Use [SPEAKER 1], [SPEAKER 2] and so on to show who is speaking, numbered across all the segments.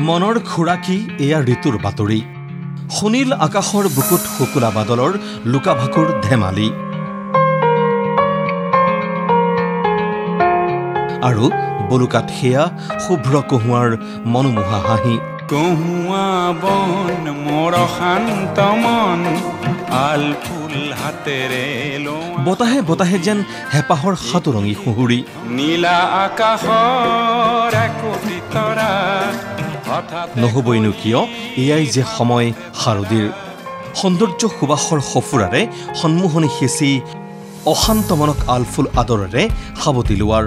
[SPEAKER 1] মনৰ খুৰাকি এয়া ঋতুৰ বাতৰি সুনীল আকাশৰ বুকুত শুকুলা বাদলৰ লুকাভাকুৰ ধেমালি আৰু বলুকাত সেয়া শুভ্ৰ কহুৱাৰ মনোমোহা হাঁহি
[SPEAKER 2] কহুৱা বন মোৰ শান্ত মন আল ফুল হাতেৰে
[SPEAKER 1] বতাহে বতাহে যেন হেপাহৰ সাতৰঙী সুহুৰি
[SPEAKER 2] নীলা আকাশৰ একোটি তৰা
[SPEAKER 1] নহবইনো কিয় এয়াই যে সময় শাৰদীৰ সৌন্দৰ্য সুবাসৰ সফুৰাৰে সন্মুখনি হেঁচি অশান্ত মনক আলফুল আদৰেৰে সাৱটি লোৱাৰ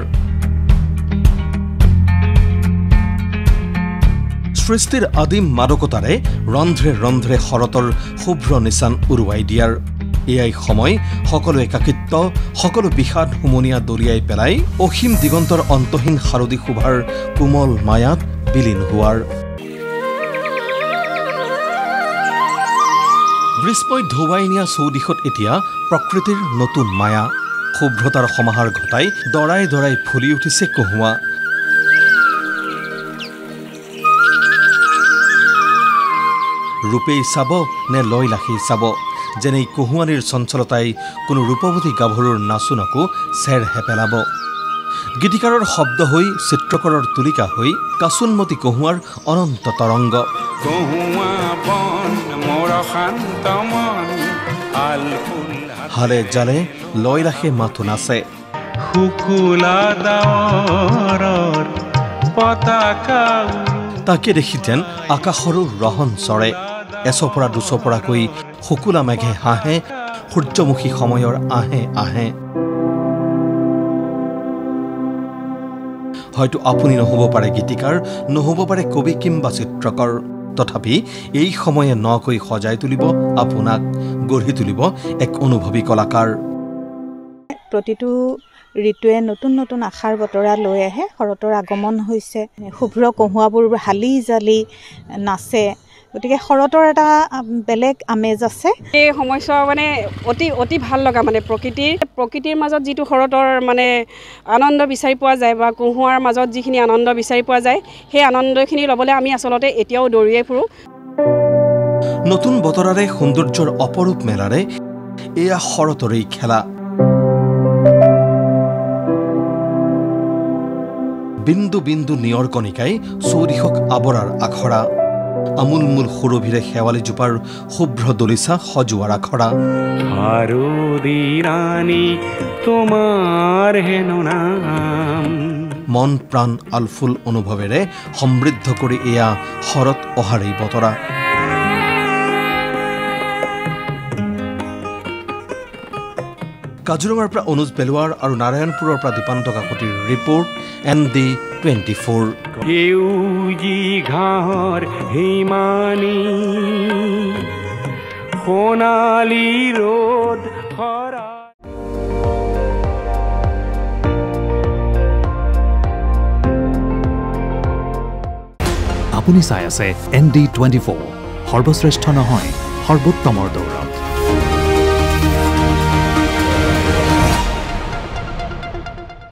[SPEAKER 1] সৃষ্টিৰ আদিম মাদকতাৰে ৰন্ধ্ৰে ৰন্ধ্ৰে শৰতৰ শুভ্ৰ নিচান উৰুৱাই দিয়াৰ এয়াই সময় সকলো একাকিত্ব সকলো বিষাদ হুমনিয়া দলিয়াই পেলাই অসীম দিগন্তৰ অন্তহীন শাৰদী শোভাৰ কোমল মায়াত বিলীন হোৱাৰ গ্ৰীষ্মই ধুৱাই নিয়া চৌদিশত এতিয়া প্ৰকৃতিৰ নতুন মায়া শুভ্ৰতাৰ সমাহাৰ ঘটাই দৰাই দৰাই ফুলি উঠিছে কহুৱা ৰূপেই চাব নে লয় লাখেই চাব যেনে কহুৱানীৰ চঞ্চলতাই কোনো ৰূপৱতী গাভৰুৰ নাচোনকো চেৰ হেপেলাব গীতিকাৰৰ শব্দ হৈ চিত্ৰকৰৰ তুলিকা হৈ কাচোনমতী কহুৱাৰ অনন্ত তৰংগ
[SPEAKER 2] কহুৱা বন মোৰ শান্ত মন আল ফুল
[SPEAKER 1] হালে জালে লয় লাখে মাথো নাচে
[SPEAKER 2] শুকুলা ডাৱৰৰ পতাকা
[SPEAKER 1] তাকে দেখি যেন আকাশৰো ৰহন চৰে এচপৰা দুচপৰাকৈ শুকুলা মেঘে হাঁহে সূৰ্যমুখী সময়ৰ আহে আহে হয়তো আপুনি নহ'ব পাৰে গীতিকাৰ নহ'ব পাৰে কবি কিম্বা চিত্ৰকৰ তথাপি এই সময়ে নকৈ সজাই তুলিব আপোনাক গঢ়ি তুলিব এক অনুভৱী কলাকাৰ
[SPEAKER 3] প্ৰতিটো ঋতুৱে নতুন নতুন আশাৰ বতৰা লৈ আহে শৰতৰ আগমন হৈছে শুভ্ৰ কহুৱাবোৰ হালি জালি নাচে গতিকে শৰতৰ এটা বেলেগ আমেজ আছে
[SPEAKER 4] এই সময়ছোৱা মানে অতি ভাল লগা মানে প্ৰকৃতিৰ মাজত যিটো শৰতৰ মানে আনন্দ বিচাৰি পোৱা যায় বা কহুৱাৰ মাজত যিখিনি আনন্দ বিচাৰি পোৱা যায় সেই আনন্দখিনি ল'বলৈ আমি আচলতে এতিয়াও দৌৰিয়ে ফুৰোঁ
[SPEAKER 1] নতুন বতৰাৰে সৌন্দৰ্যৰ অপৰূপ মেলাৰে এয়া শৰতৰেই খেলা বিন্দু বিন্দু নিয়ৰ কণিকাই চৌদিশক আৱৰাৰ আখৰা আমুলমূল সুৰভিৰে শেৱালি জোপাৰ শুভ্ৰ দলিচা সজোৱাৰ আখৰা মন প্ৰাণ আলফুল অনুভৱেৰে সমৃদ্ধ কৰি এয়া শৰৎ অহাৰেই বতৰা কাজিৰঙাৰ পৰা অনুজ বেলুৱাৰ আৰু নাৰায়ণপুৰৰ পৰা দীপান্ত কাকতিৰ ৰিপৰ্ট ND24
[SPEAKER 2] সেউজী ঘাঁহৰ হিমানী সোণালী ৰ'দ হৰা
[SPEAKER 5] আপুনি চাই আছে ND24 সৰ্বশ্ৰেষ্ঠ নহয় সৰ্বোত্তমৰ দৌৰ